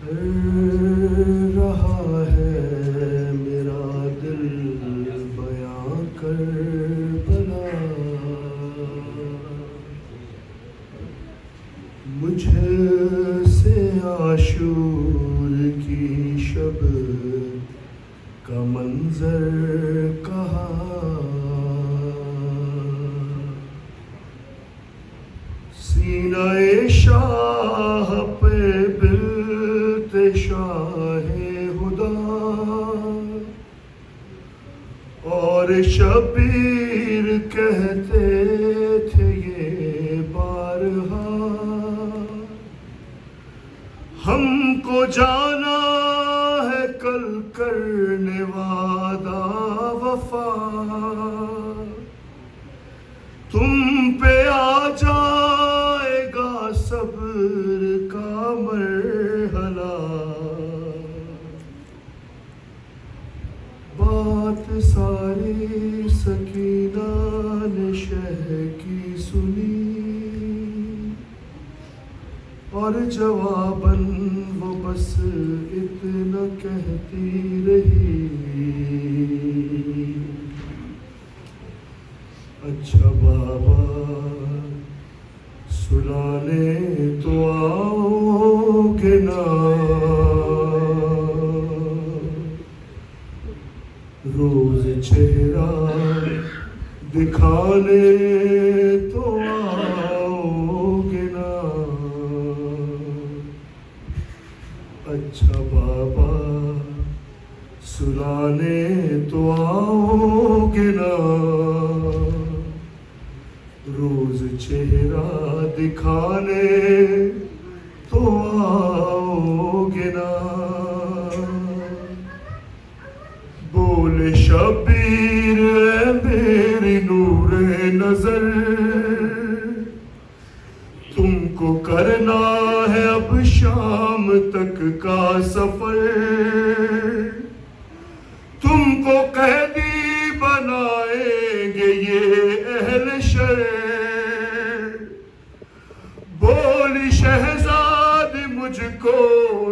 कर रहा है मेरा दिल बयां कर भला, मुझसे आशूर की शब का मंजर कहा, सीनाए शाह पे बिलते शाहे हुदा और शबीर कहते थे ये बारहा, हमको जाना है कल करने वादा वफा, तुम पे आ जाएगा सब्र का मरहला, बात सारी सकीना ने शह की सुनी और जवाबन वो बस इतना कहती रही, अच्छा बाबा सुलाने तो आओगे ना, रोज चेहरा दिखाने तो आओगे ना, अच्छा बाबा सुलाने तो आओगे ना, रोज चेहरा दिखाने तो आओगे ना, बोले शबीर ऐ मेरी नूरे नजर, तुमको करना है अब शाम तक का सफर, तुमको कैदी बनाएंगे ये अहल शर, बोली शहजादी मुझको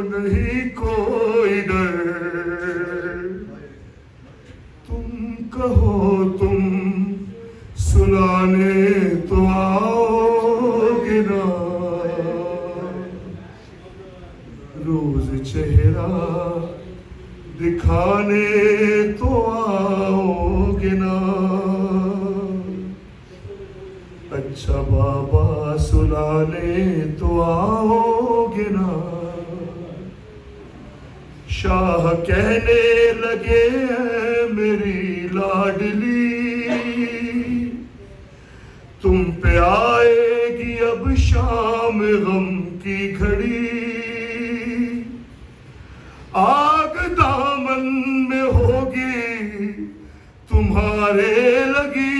नहीं कोई डर, तुम कहो तुम सुनाने तो आओगे ना, रोज चेहरा दिखाने तो आओगे ना, अच्छा बाबा सुनाने तो आओगे ना, शाह कहने लगे मेरी लाडली, तुम पे आएगी अब शाम गम की घड़ी, आग दामन में होगी तुम्हारे लगी,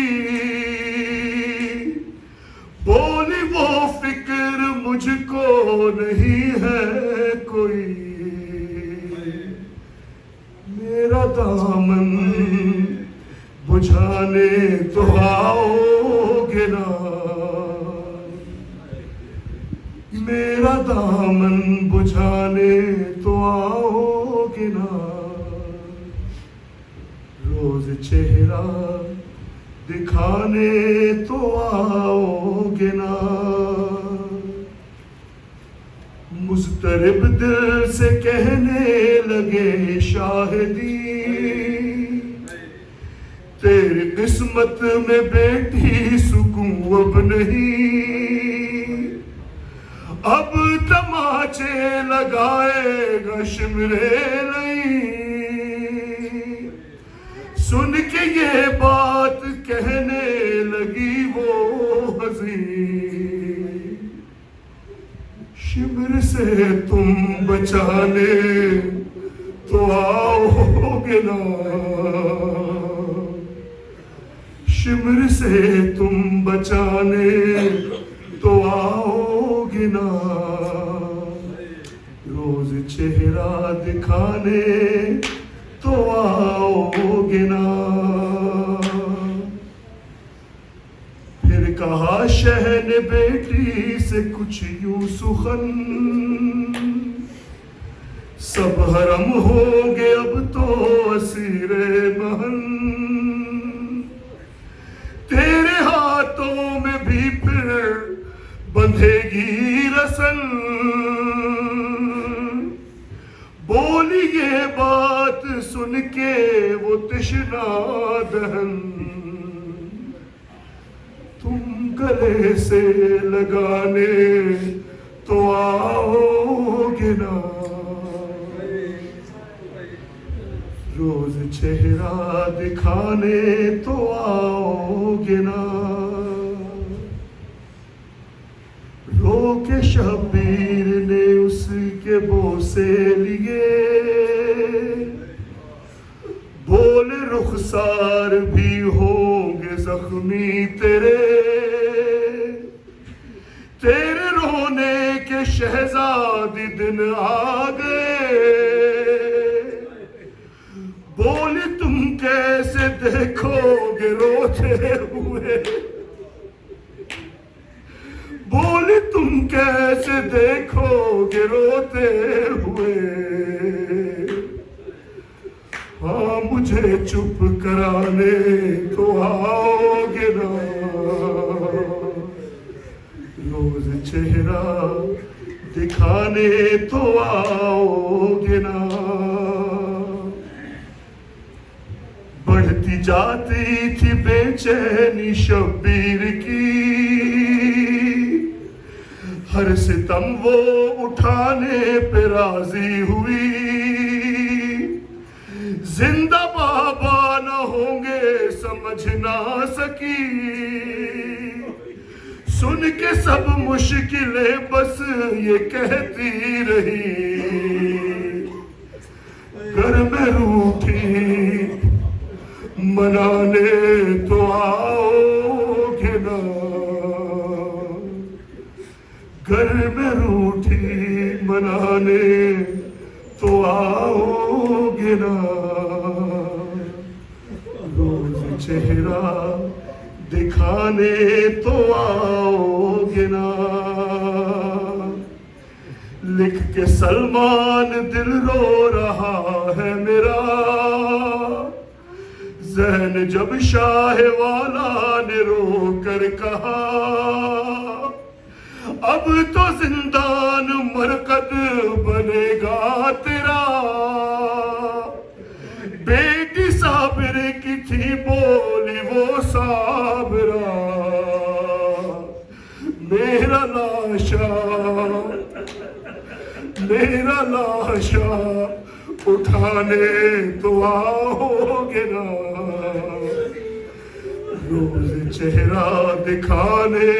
बोली वो फिक्र मुझको नहीं है कोई, मेरा दामन बुझाने तो आओगे ना, मेरा दामन बुझाने तो आओगे ना, रोज चेहरा दिखाने तो आओगे ना, मुस्तरिब दिल से कहने लगे शाहिदी, तेरी किस्मत में बेटी सुकून अब नहीं, अब तमाचे लगाएगा शिमरे नहीं, सुन के ये बात कहने लगी वो हंसी, शिमर से तुम बचाने तो आओगे ना, शिमर से तुम बचाने तो आओगे ना, रोज चेहरा दिखाने तो आओगे ना, फिर कहा शहन बेटी से कुछ यूं सुखन, सब हरम होंगे अब तो असीरे महल, तेरे हाथों में भी फिर बंधेगी रसल। बोली ये बात सुन के वो तृष्णा दहन, तुम गले से लगाने तो आओगे ना, रोज चेहरा दिखाने तो आओगे ना। रो के शब्बीर ने उसके बोसे लिए, बोले रुखसार भी होंगे जख्मी तेरे, तेरे रोने के शहजादी दिन आ गए। बोली तुम कैसे देखोगे रोते हुए, बोली तुम कैसे देखोगे रोते हुए। हाँ मुझे चुप कराने तो आओगे ना, रोज चेहरा दिखाने तो आओगे ना। बढ़ती जाती थी बेचैनी शब्बीर की, हर सितम वो उठाने पे राजी हुई। जिंदा बाबा न होंगे समझ ना सकी, सुन के सब मुश्किलें बस ये कहती रही। घर में रूठी मनाने तो आओगे ना, घर में रूठी मनाने तो आओगे ना। रोज चेहरा दिखाने तो आओगे ना। लिख के सलमान दिल रो रहा है मेरा, ज़हन जब शाह वाला ने रो कर कहा, अब तो जिंदान मरकद बनेगा तेरा। बेटी साबिर की थी बोली वो साबरा, मेरा लाशा उठाने तो आओगे ना, रोज चेहरा दिखाने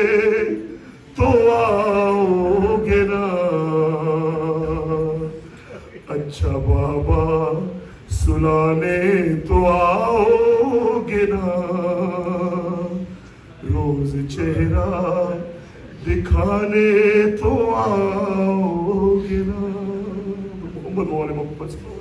तो आओगे ना। अच्छा बाबा सुनाने तो आओगे ना, रोज चेहरा दिखाने तो आओगे ना। मोहम्मद वाले मोहम्मद।